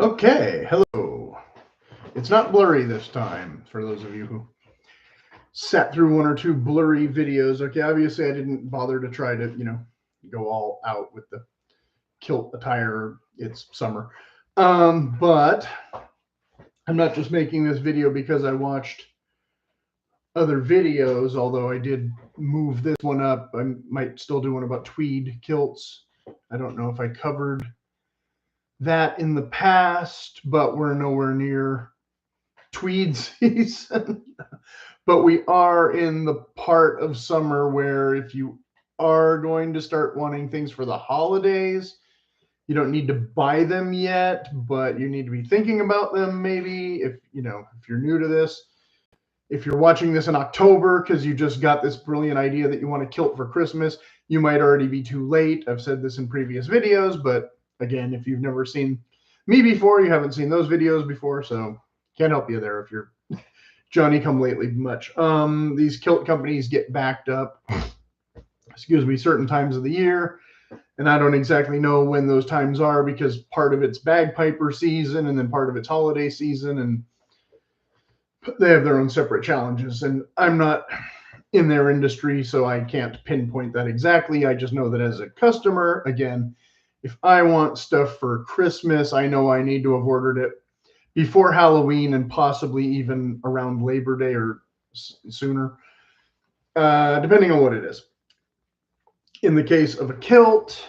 Okay, hello. It's not blurry this time, for those of you who sat through one or two blurry videos. Okay, obviously I didn't bother to try to, go all out with the kilt attire. It's summer. But I'm not just making this video because I watched other videos, although I did move this one up. I might still do one about tweed kilts. I don't know if I covered that in the past, but we're nowhere near tweed season. But we are in the part of summer where if you are going to start wanting things for the holidays, you don't need to buy them yet, but you need to be thinking about them maybe if you're new to this. If you're watching this in October because you just got this brilliant idea that you want a kilt for Christmas, you might already be too late. I've said this in previous videos, but again, if you've never seen me before, you haven't seen those videos before, so can't help you there if you're Johnny come lately much. These kilt companies get backed up, certain times of the year, and I don't exactly know when those times are because part of it's bagpiper season and then part of it's holiday season, and they have their own separate challenges, and I'm not in their industry, so I can't pinpoint that exactly. I just know that as a customer, again, if I want stuff for Christmas, I know I need to have ordered it before Halloween and possibly even around Labor Day or sooner, depending on what it is. In the case of a kilt,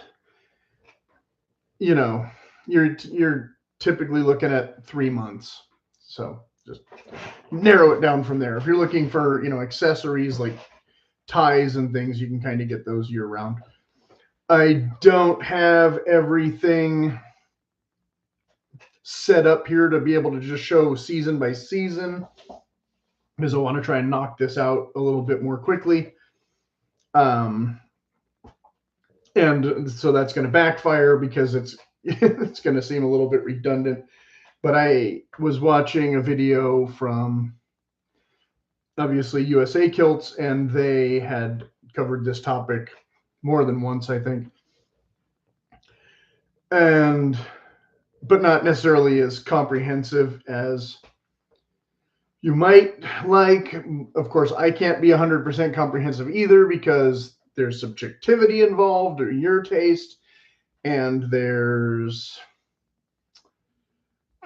you're typically looking at 3 months. So just narrow it down from there. If you're looking for, accessories like ties and things, you can kind of get those year round. I don't have everything set up here to be able to just show season by season because I want to try and knock this out a little bit more quickly. And so that's going to backfire because it's going to seem a little bit redundant. But I was watching a video from obviously USA Kilts, and they had covered this topic more than once, I think. But not necessarily as comprehensive as you might like. Of course, I can't be 100% comprehensive either because there's subjectivity involved or your taste, and there's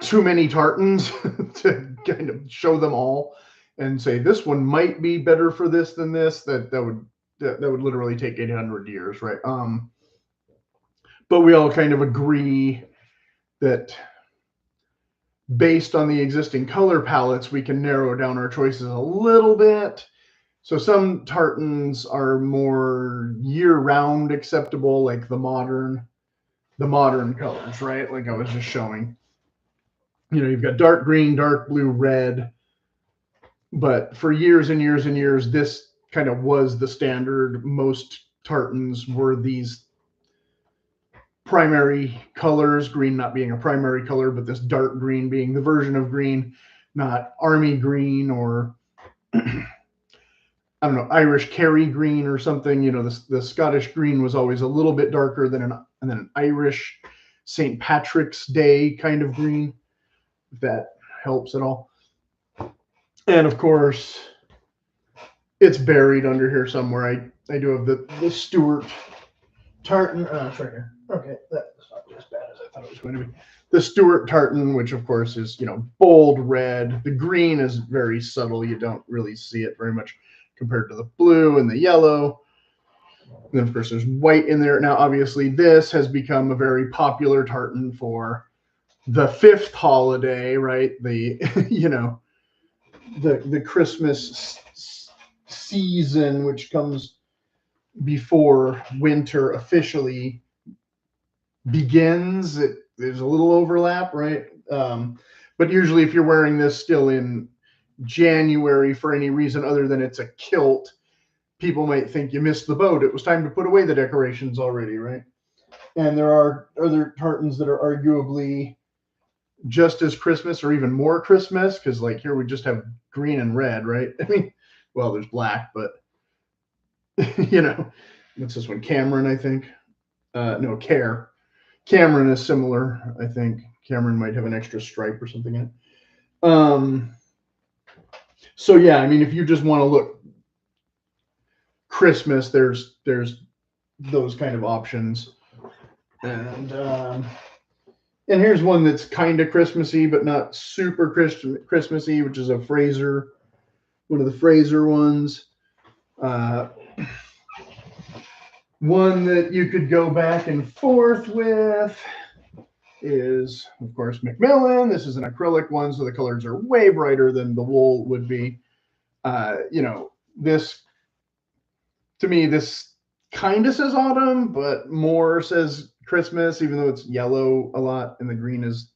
too many tartans to kind of show them all and say this one might be better for this than this. That would literally take 800 years, right? But we all kind of agree that based on the existing color palettes, we can narrow down our choices a little bit. So some tartans are more year-round acceptable, like the modern colors, right? Like I was just showing. You've got dark green, dark blue, red. But for years and years and years, this kind of was the standard. Most tartans were these primary colors, green not being a primary color, but this dark green being the version of green, not army green or I don't know, Irish Kerry green or something. The Scottish green was always a little bit darker than an Irish St. Patrick's Day kind of green, if that helps at all. And of course, it's buried under here somewhere. I do have the Stuart tartan. It's right here. Okay, that's not as bad as I thought it was going to be. The Stuart tartan, which of course is, bold red. The green is very subtle. You don't really see it very much compared to the blue and the yellow. And then of course there's white in there. Now, obviously this has become a very popular tartan for the fifth holiday, right? The, the Christmas season, which comes before winter officially begins. There's a little overlap, right? But usually if you're wearing this still in January for any reason other than it's a kilt, people might think you missed the boat. It was time to put away the decorations already, right? And there are other tartans that are arguably just as Christmas or even more Christmas, because like here we just have green and red, right? I mean, well, there's black, but what's this one? Cameron, I think. No, Care. Cameron is similar, I think. Cameron might have an extra stripe or something in it. So yeah, I mean, if you just want to look Christmas, there's those kind of options. And here's one that's kind of Christmassy, but not super Christmassy, which is a Fraser, one of the Fraser ones. One that you could go back and forth with is, of course, Macmillan. This is an acrylic one, so the colors are way brighter than the wool would be. You know, this, to me, this kind of says autumn, but more says Christmas, even though it's yellow a lot and the green is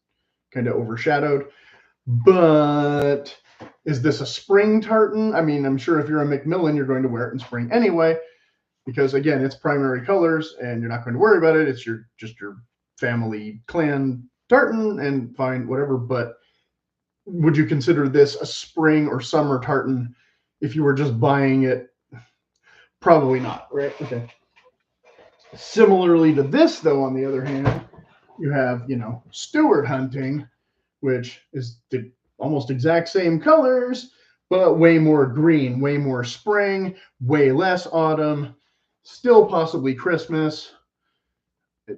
kind of overshadowed. But is this a spring tartan? I mean, I'm sure if you're a Macmillan, you're going to wear it in spring anyway, because again, it's primary colors and you're not going to worry about it. It's just your family clan tartan and fine, whatever. But would you consider this a spring or summer tartan if you were just buying it? Probably not, right? Okay. Similarly to this, though, on the other hand, you have, you know, Stuart hunting, which is the almost exact same colors, but way more green, way more spring, way less autumn, still possibly Christmas,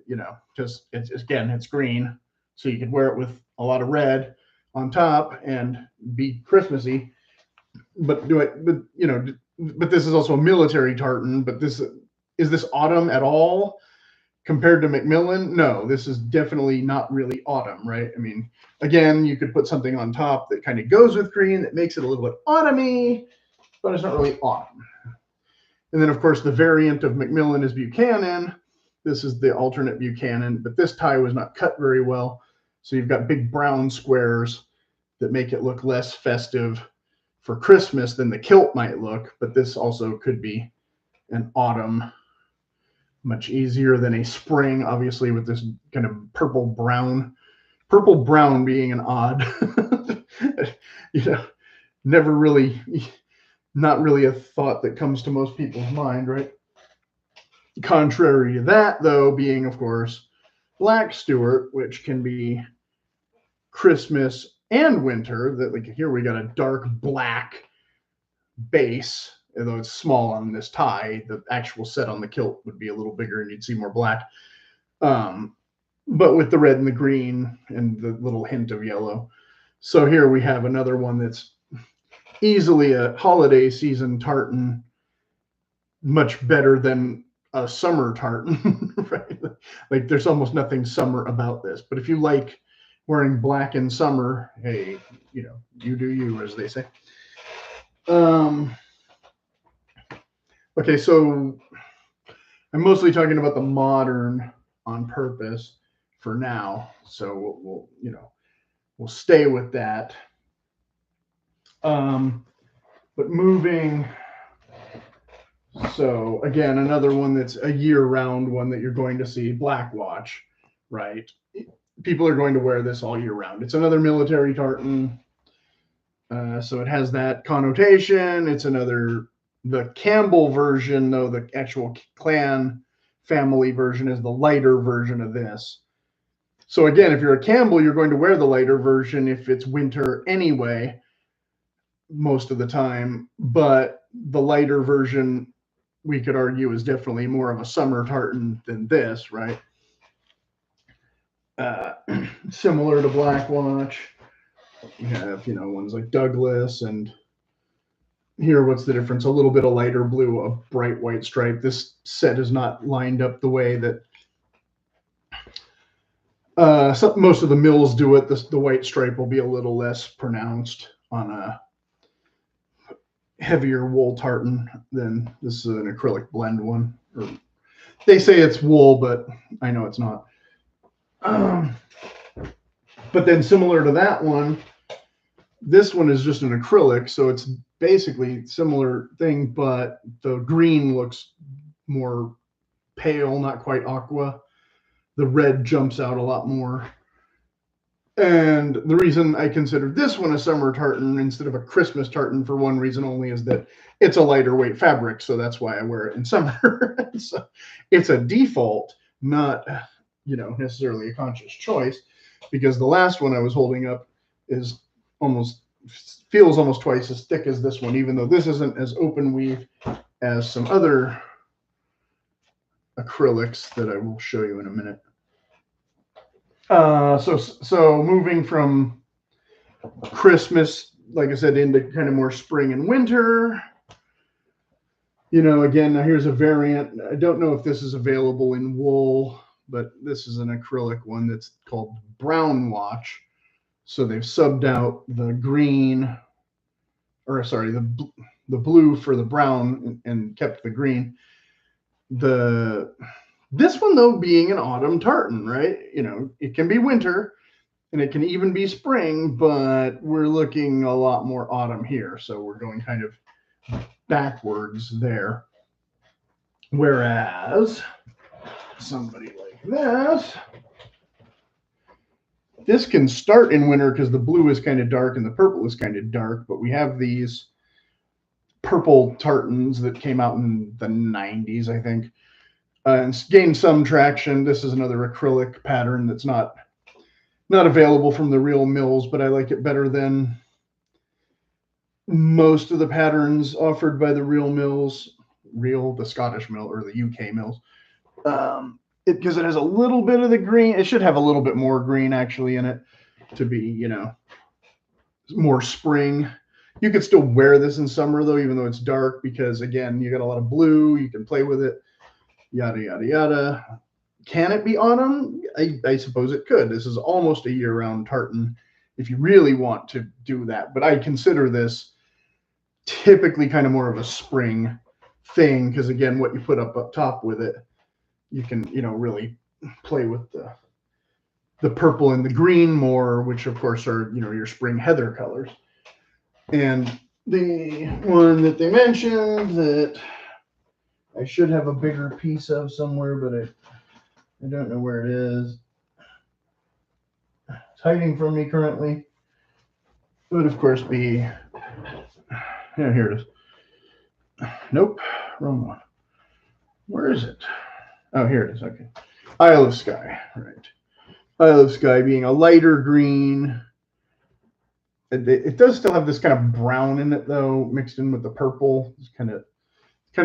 you know, because it's green. So you could wear it with a lot of red on top and be Christmassy, but but this is also a military tartan, but is this autumn at all compared to Macmillan? No, this is definitely not really autumn, right? I mean, again, you could put something on top that kind of goes with green that makes it a little bit autumny, but it's not really autumn. And then, of course, the variant of Macmillan is Buchanan. This is the alternate Buchanan, but this tie was not cut very well. So you've got big brown squares that make it look less festive for Christmas than the kilt might look, but this also could be an autumn. Much easier than a spring, obviously, with this kind of purple brown being an odd, you know, not really a thought that comes to most people's mind, right? Contrary to that, though, being, of course, Black Stuart, which can be Christmas and winter. That, like, here we got a dark black base, although it's small on this tie. The actual set on the kilt would be a little bigger and you'd see more black. But with the red and the green and the little hint of yellow. So here we have another one that's easily a holiday season tartan, much better than a summer tartan, right? Like, there's almost nothing summer about this. But if you like wearing black in summer, hey, you know, you do you, as they say. Okay, so I'm mostly talking about the modern on purpose for now. So we'll stay with that. But moving, so again, another one that's a year-round one that you're going to see, Black Watch, right? People are going to wear this all year round. It's another military tartan. So it has that connotation. It's the Campbell version, though, the actual clan family version is the lighter version of this. So again, if you're a Campbell, you're going to wear the lighter version if it's winter anyway, most of the time. But the lighter version, we could argue, is definitely more of a summer tartan than this, right? Similar to Black Watch. You have, ones like Douglas, and here, what's the difference? A little bit of lighter blue, a bright white stripe. This set is not lined up the way that most of the mills do it. The white stripe will be a little less pronounced on a heavier wool tartan than this is an acrylic blend one. Or they say it's wool, but I know it's not. But then similar to that one, this one is just an acrylic, so it's basically similar thing, but the green looks more pale, not quite aqua. The red jumps out a lot more. And the reason I considered this one a summer tartan instead of a Christmas tartan, for one reason only, is that it's a lighter weight fabric, so that's why I wear it in summer. So it's a default, not you know, necessarily a conscious choice, because the last one I was holding up is feels almost twice as thick as this one, even though this isn't as open weave as some other acrylics that I will show you in a minute. So moving from Christmas, like I said, into kind of more spring and winter. You know, again, now here's a variant. I don't know if this is available in wool, but this is an acrylic one that's called Brown Watch. So they've subbed out the green, or sorry, the blue for the brown and kept the green. This one, though, being an autumn tartan, right? You know, it can be winter and it can even be spring, but we're looking a lot more autumn here. So we're going kind of backwards there. Whereas somebody like this can start in winter because the blue is kind of dark and the purple is kind of dark, but we have these purple tartans that came out in the 90s, I think, and gained some traction. This is another acrylic pattern that's not available from the real mills, but I like it better than most of the patterns offered by the real mills, the Scottish mill or the UK mills, because it has a little bit of the green. It should have a little bit more green actually in it to be, you know, more spring. You could still wear this in summer though, even though it's dark, because again, you got a lot of blue. You can play with it, yada yada yada. Can it be autumn? I suppose it could. This is almost a year-round tartan if you really want to do that. But I consider this typically kind of more of a spring thing, because again, what you put up top with it, you can, you know, really play with the purple and the green more, which of course are, you know, your spring heather colors. And the one that they mentioned that I should have a bigger piece of somewhere, but I don't know where it is. It's hiding from me currently. It would, of course, be... Yeah, here it is. Nope, wrong one. Where is it? Oh, here it is. Okay. Isle of Skye, right. Isle of Skye being a lighter green. It does still have this kind of brown in it, though, mixed in with the purple. It's kind of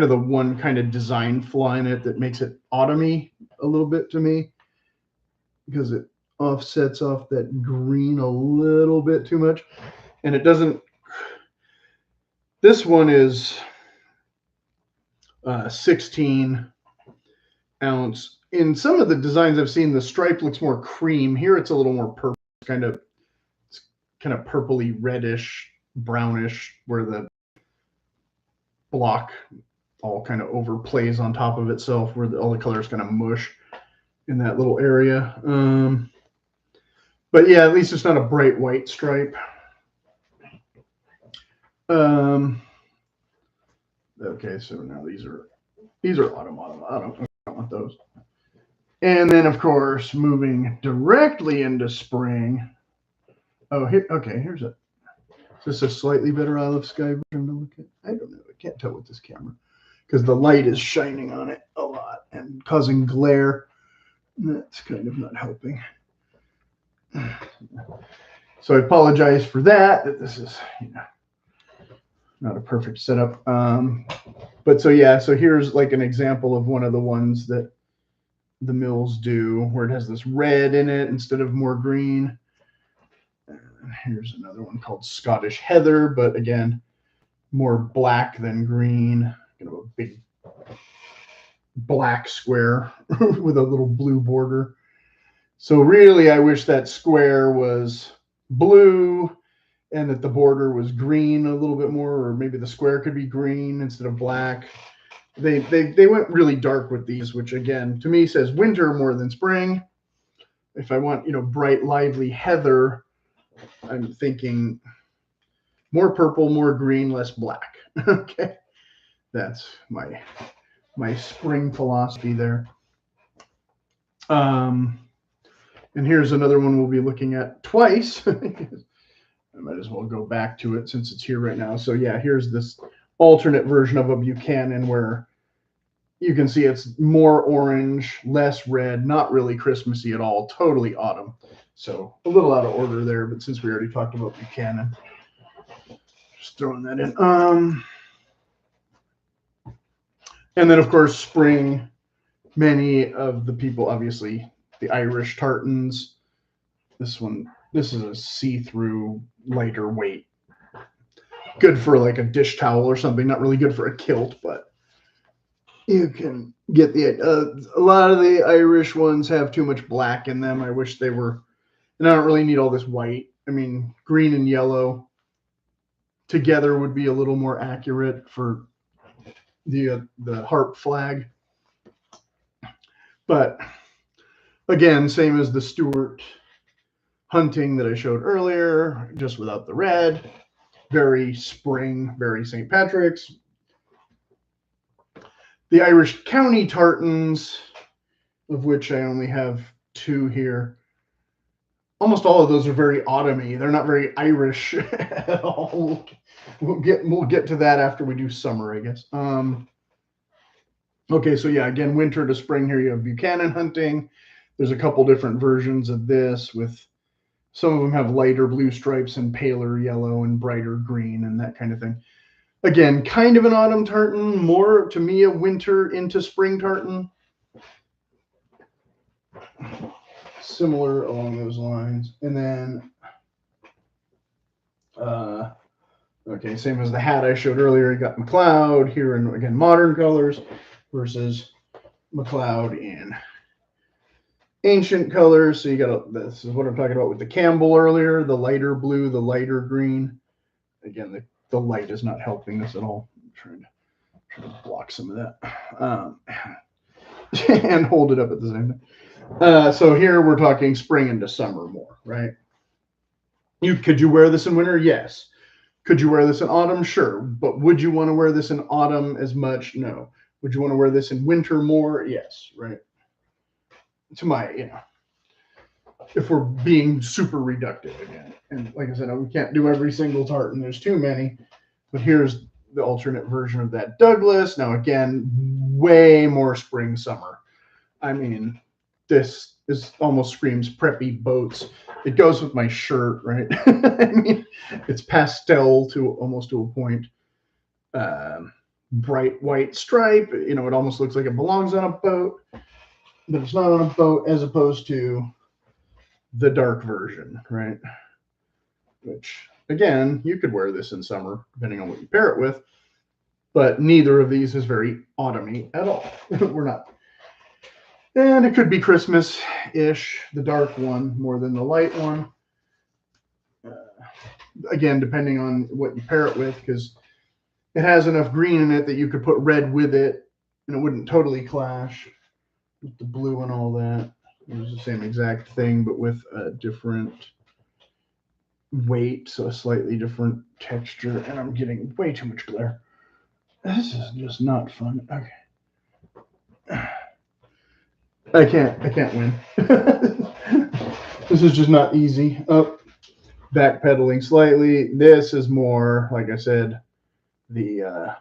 the one kind of design flaw in it that makes it autumny a little bit to me, because it offsets off that green a little bit too much. And it doesn't... This one is 16 ounce. In some of the designs I've seen, the stripe looks more cream. Here it's a little more purple, kind of purpley, reddish, brownish, where the block all kind of overplays on top of itself, where all the colors kind of mush in that little area. But yeah, at least it's not a bright white stripe. Okay, so now these are autumn. I don't want those. And then, of course, moving directly into spring. Oh, here. Okay, here's it. Is this a slightly better Isle of Skye version to look at? I don't know. I can't tell with this camera because the light is shining on it a lot and causing glare. That's kind of not helping. So I apologize for that this is, you know, not a perfect setup. But so yeah, so here's like an example of one of the ones that the mills do, where it has this red in it instead of more green. And here's another one called Scottish Heather, but again, more black than green. Kind of a big black square with a little blue border. So really, I wish that square was blue and that the border was green a little bit more, or maybe the square could be green instead of black. They went really dark with these, which again, to me says winter more than spring. If I want, you know, bright, lively heather, I'm thinking more purple, more green, less black. Okay. That's my spring philosophy there. And here's another one we'll be looking at twice. I might as well go back to it since it's here right now. So yeah, here's this alternate version of a Buchanan where you can see it's more orange, less red, not really Christmassy at all, totally autumn. So a little out of order there, but since we already talked about Buchanan, just throwing that in. And then of course spring, many of the people, obviously the Irish tartans. This is a see-through, lighter weight. Good for like a dish towel or something, not really good for a kilt, but you can get the a lot of the Irish ones have too much black in them. I wish they were, and I don't really need all this white. I mean, green and yellow together would be a little more accurate for the harp flag. But again, same as the Stuart hunting that I showed earlier, just without the red. Very spring, very St. Patrick's. The Irish County tartans, of which I only have 2 here. Almost all of those are very autumny. They're not very Irish at all. We'll get to that after we do summer, I guess. Okay, so yeah, again, winter to spring here. You have Buchanan hunting. There's a couple different versions of this with some of them have lighter blue stripes and paler yellow and brighter green and that kind of thing. Again, kind of an autumn tartan, more to me a winter into spring tartan. Similar along those lines. And then, okay, same as the hat I showed earlier. You got McLeod here in, again, modern colors versus McLeod in ancient colors. So you got this is what I'm talking about with the Campbell earlier, the lighter blue, the lighter green. Again, the light is not helping this at all. I'm trying to block some of that and hold it up at the same time. So here we're talking spring into summer more, right? Could you wear this in winter? Yes. Could you wear this in autumn? Sure. But would you want to wear this in autumn as much? No. Would you want to wear this in winter more? Yes, right? To my, if we're being super reductive again. And like I said, we can't do every single tartan. There's too many. But here's the alternate version of that Douglas. Now, again, way more spring, summer. I mean, this almost screams preppy boats. It goes with my shirt, right? I mean, it's pastel to almost to a point. Bright white stripe. It almost looks like it belongs on a boat, but it's not on a boat, as opposed to the dark version, right? Which, again, you could wear this in summer, depending on what you pair it with, but neither of these is very autumny at all. We're not. And it could be Christmas-ish, the dark one, more than the light one. Again, depending on what you pair it with, because it has enough green in it that you could put red with it, and it wouldn't totally clash with the blue and all that. It was the same exact thing, but with a different weight, so a slightly different texture. And I'm getting way too much glare. This is just not fun. Okay. I can't win. This is just not easy. Backpedaling slightly. This is more, like I said, the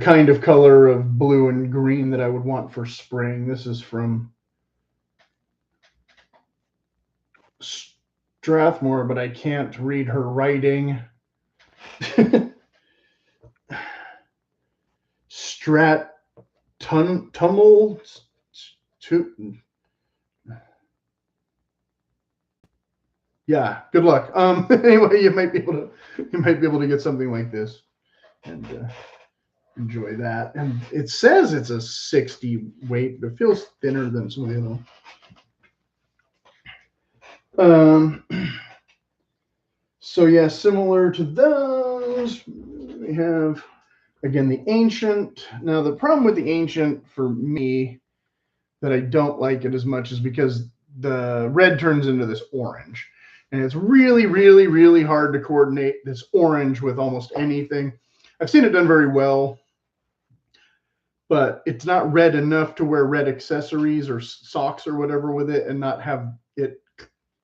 kind of color of blue and green that I would want for spring. This is from Strathmore, but I can't read her writing. Tummel. Yeah, good luck. Anyway, you might be able to get something like this and enjoy that. And it says it's a 60 weight, but it feels thinner than some of the other ones. So yeah, similar to those, we have again the ancient. Now the problem with the ancient for me that I don't like it as much is because the red turns into this orange. And it's really, really, really hard to coordinate this orange with almost anything. I've seen it done very well, but it's not red enough to wear red accessories or socks or whatever with it and not have it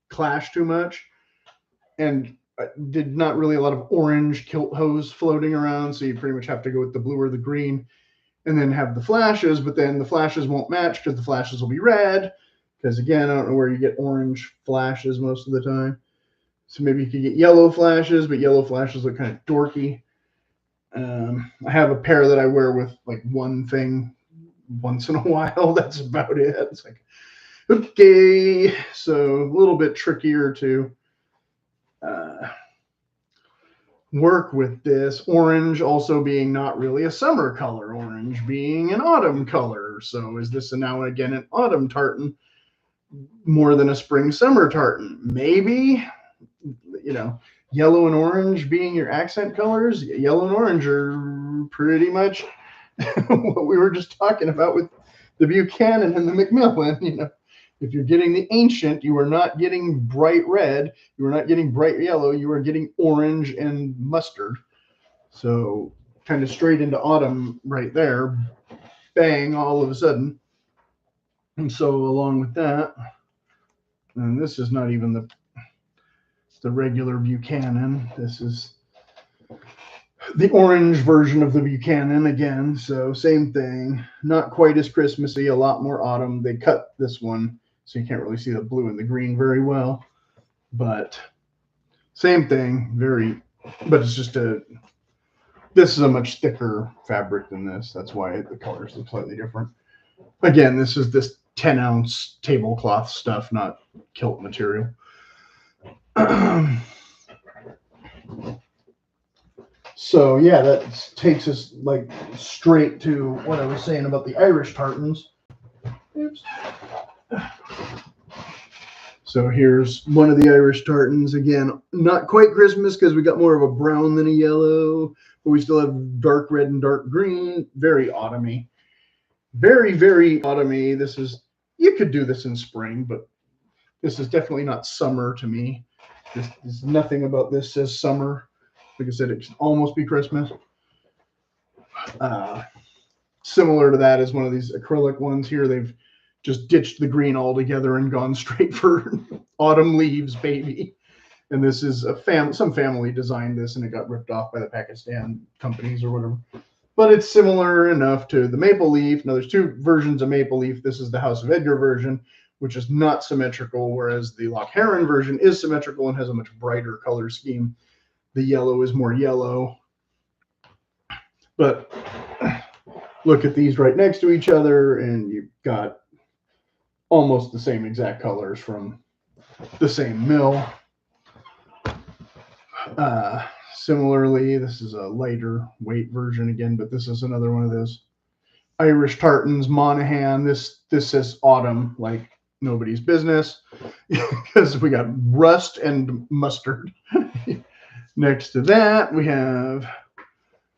clash too much. And did not really a lot of orange kilt hose floating around, so you pretty much have to go with the blue or the green. and then have the flashes, but then the flashes won't match because the flashes will be red. Because again, I don't know where you get orange flashes most of the time. So maybe you could get yellow flashes, but yellow flashes look kind of dorky. I have a pair that I wear with like one thing once in a while. That's about it. It's like, okay, so a little bit trickier to work with this. Orange also being not really a summer color, orange being an autumn color. So is this now again an autumn tartan more than a spring summer tartan? Maybe, you know, yellow and orange being your accent colors. Yellow and orange are pretty much what we were just talking about with the Buchanan and the Macmillan. You know, if you're getting the ancient, you are not getting bright red, you are not getting bright yellow, you are getting orange and mustard. So kind of straight into autumn right there, bang, all of a sudden. And so along with that, and this is not even the regular Buchanan. This is the orange version of the Buchanan again. So same thing, not quite as Christmassy, a lot more autumn. They cut this one so you can't really see the blue and the green very well, but same thing, but it's just this is a much thicker fabric than this. That's why the colors look slightly different. Again, this is this 10-ounce tablecloth stuff, not kilt material. So yeah, that takes us like straight to what I was saying about the Irish tartans. Oops. So here's one of the Irish tartans. Again, not quite Christmas because we got more of a brown than a yellow, but we still have dark red and dark green. Very autumny. Very, very autumny. This is, you could do this in spring, but this is definitely not summer to me. There's nothing about this says summer. Like I said, it can almost be Christmas. Similar to that is one of these acrylic ones here. They've just ditched the green altogether and gone straight for autumn leaves, baby. And this is some family designed this, and it got ripped off by the Pakistan companies or whatever. But it's similar enough to the maple leaf. Now, there's two versions of maple leaf. This is the House of Edgar version, which is not symmetrical, whereas the Loch Heron version is symmetrical and has a much brighter color scheme. The yellow is more yellow. But look at these right next to each other, and you've got almost the same exact colors from the same mill. Similarly, this is a lighter weight version again, but this is another one of those Irish tartans, Monaghan. This says autumn like nobody's business because we got rust and mustard. Next to that, we have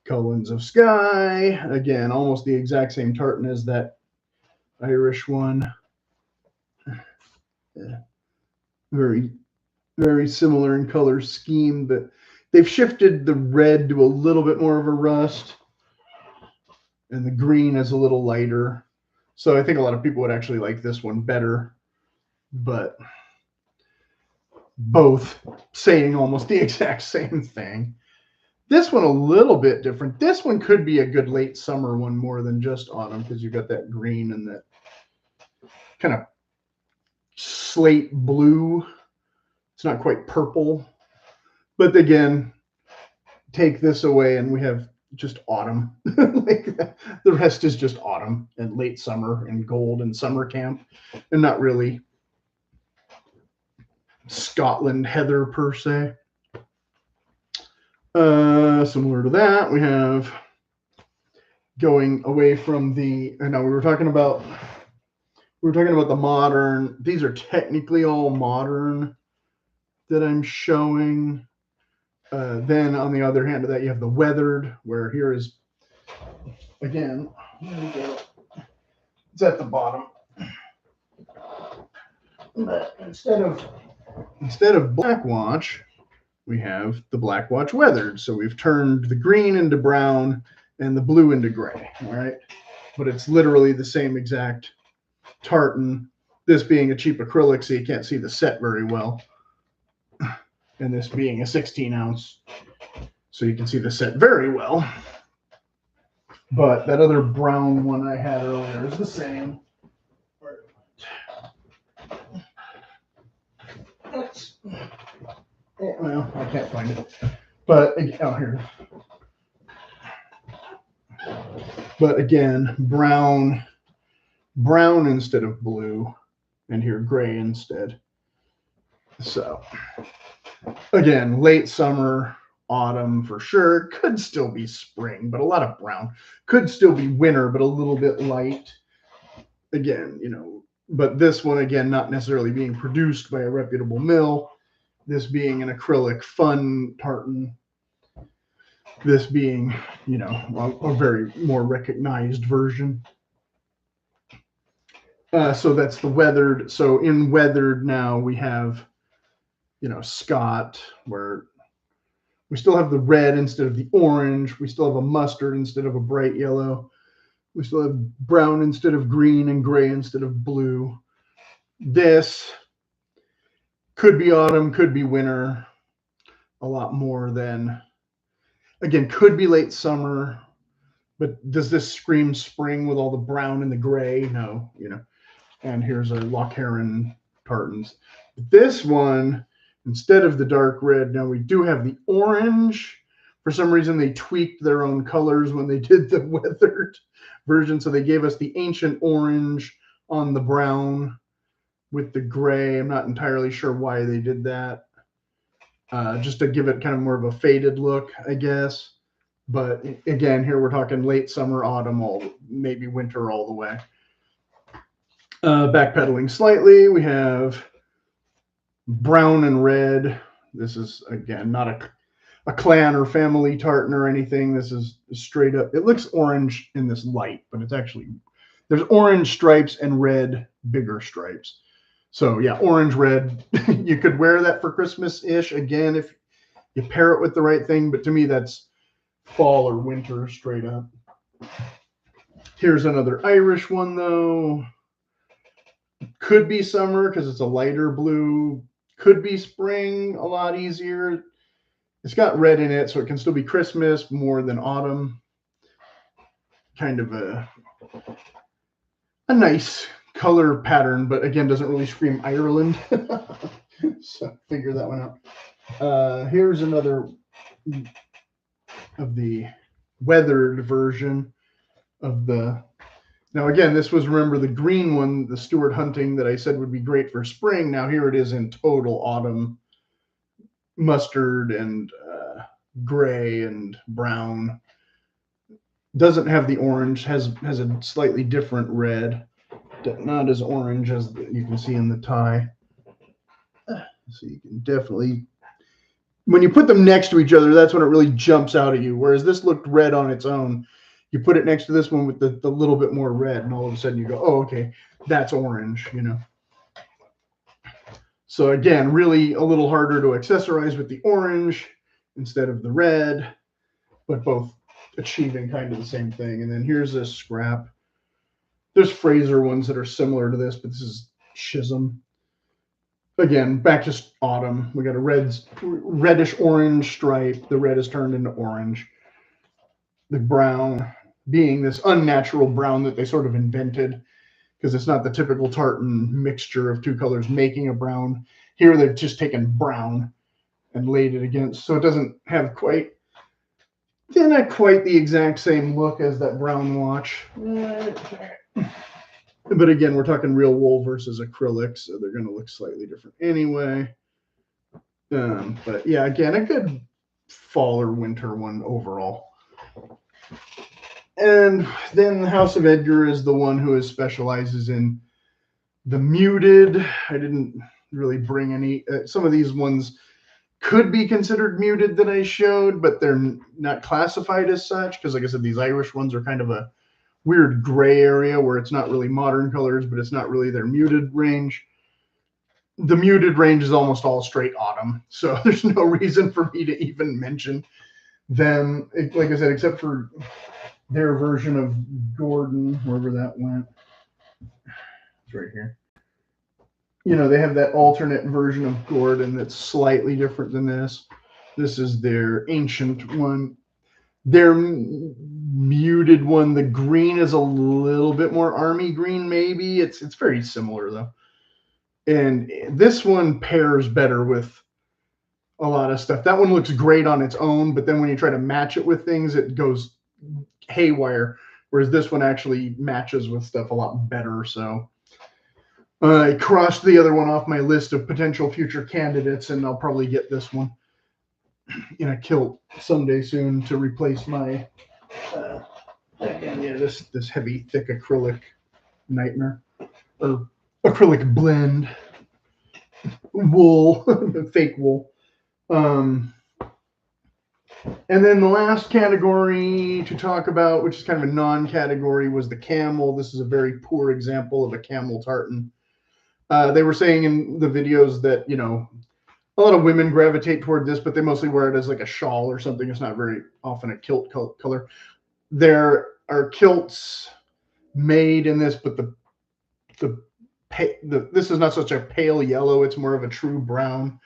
Cullen's of Skye. Again, almost the exact same tartan as that Irish one. Yeah. Very, very similar in color scheme, but they've shifted the red to a little bit more of a rust, and the green is a little lighter. So I think a lot of people would actually like this one better, but both saying almost the exact same thing. This one a little bit different. This one could be a good late summer one more than just autumn because you've got that green and that kind of slate blue. It's not quite purple, but again, take this away and we have just autumn. Like the rest is just autumn and late summer and gold and summer camp, and not really Scotland heather per se. Similar to that, we have going away from the. And now we were talking about the modern. These are technically all modern that I'm showing. Then on the other hand of that, you have the weathered, where here is again. There we go. It's at the bottom. But instead of black watch, we have the black watch weathered. So we've turned the green into brown and the blue into gray. All right. But it's literally the same exact tartan. This being a cheap acrylic, so you can't see the set very well. And this being a 16-ounce, so you can see the set very well. But that other brown one I had earlier is the same. Well, I can't find it. But oh, here. But again, brown instead of blue, and here gray instead. So again, late summer, autumn for sure. Could still be spring, but a lot of brown. Could still be winter, but a little bit light. Again, you know, but this one, again, not necessarily being produced by a reputable mill. This being an acrylic fun tartan. This being, you know, a very more recognized version. So that's the weathered. So in weathered now we have, you know, Scott, where we still have the red instead of the orange. We still have a mustard instead of a bright yellow. We still have brown instead of green and gray instead of blue. This could be autumn, could be winter, a lot more than, again, could be late summer, but does this scream spring with all the brown and the gray? No, you know. And here's a Lochheron tartans. This one, instead of the dark red, now we do have the orange. For some reason, they tweaked their own colors when they did the weathered version. So they gave us the ancient orange on the brown with the gray. I'm not entirely sure why they did that. Just to give it kind of more of a faded look, I guess. But again, here we're talking late summer, autumn, maybe winter all the way. Backpedaling slightly, we have brown and red. This is, again, not a clan or family tartan or anything. This is straight up. It looks orange in this light, but it's actually, there's orange stripes and red bigger stripes. So yeah, orange, red. You could wear that for Christmas-ish, again, if you pair it with the right thing. But to me, that's fall or winter straight up. Here's another Irish one, though. Could be summer because it's a lighter blue. Could be spring, a lot easier. It's got red in it, so it can still be Christmas more than autumn. Kind of a nice color pattern, but again, doesn't really scream Ireland. So figure that one out. Here's another of the weathered version of the. Now, again, this was, remember, the green one, the Stuart Hunting that I said would be great for spring. Now, here it is in total autumn, mustard and gray and brown. Doesn't have the orange, has a slightly different red. Not as orange as you can see in the tie. So you can definitely, when you put them next to each other, that's when it really jumps out at you. Whereas this looked red on its own. You put it next to this one with the little bit more red, and all of a sudden you go, oh, okay, that's orange, you know. So again, really a little harder to accessorize with the orange instead of the red, but both achieving kind of the same thing. And then here's this scrap. There's Fraser ones that are similar to this, but this is Chisholm. Again, back to autumn. We got a reddish orange stripe. The red is turned into orange. The brown being this unnatural brown that they sort of invented, because it's not the typical tartan mixture of two colors making a brown. Here they've just taken brown and laid it against, so it doesn't have quite, not quite the exact same look as that brown watch. But again, we're talking real wool versus acrylic, so they're going to look slightly different anyway. But yeah, again, a good fall or winter one overall. And then House of Edgar is the one who specializes in the muted. I didn't really bring any. Some of these ones could be considered muted that I showed, but they're not classified as such because, like I said, these Irish ones are kind of a weird gray area where it's not really modern colors, but it's not really their muted range. The muted range is almost all straight autumn, so there's no reason for me to even mention them, like I said, except for their version of Gordon, wherever that went. It's right here. You know, they have that alternate version of Gordon that's slightly different than this. This is their ancient one. Their muted one. The green is a little bit more army green, maybe. It's very similar though. And this one pairs better with a lot of stuff. That one looks great on its own, but then when you try to match it with things, it goes haywire. Whereas this one actually matches with stuff a lot better. So I crossed the other one off my list of potential future candidates, and I'll probably get this one in a kilt someday soon to replace my this heavy, thick acrylic nightmare, or acrylic blend wool, fake wool. And then the last category to talk about, which is kind of a non-category, was the camel. This is a very poor example of a camel tartan. They were saying in the videos that, you know, a lot of women gravitate toward this, but they mostly wear it as like a shawl or something. It's not very often a kilt color. There are kilts made in this, but this is not such a pale yellow. It's more of a true brown.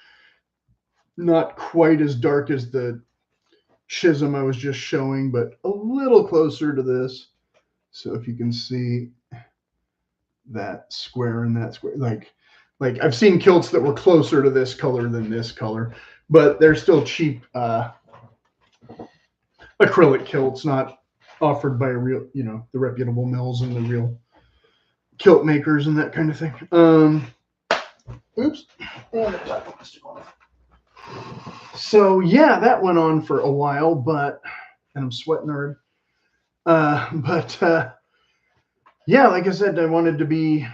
Not quite as dark as the chisholm I was just showing, but a little closer to this. So if you can see that square and that square, like I've seen kilts that were closer to this color than this color, but they're still cheap acrylic kilts, not offered by a real, you know, the reputable mills and the real kilt makers and that kind of thing. Oops. So yeah, that went on for a while, and I'm sweating already. Yeah, like I said, I wanted to be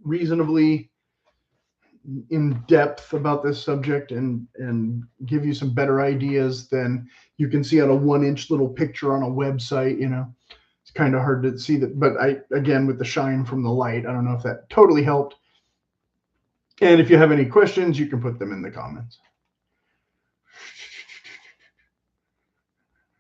reasonably in depth about this subject and give you some better ideas than you can see on a 1-inch little picture on a website. You know, it's kind of hard to see that, but again, with the shine from the light, I don't know if that totally helped. And if you have any questions, you can put them in the comments.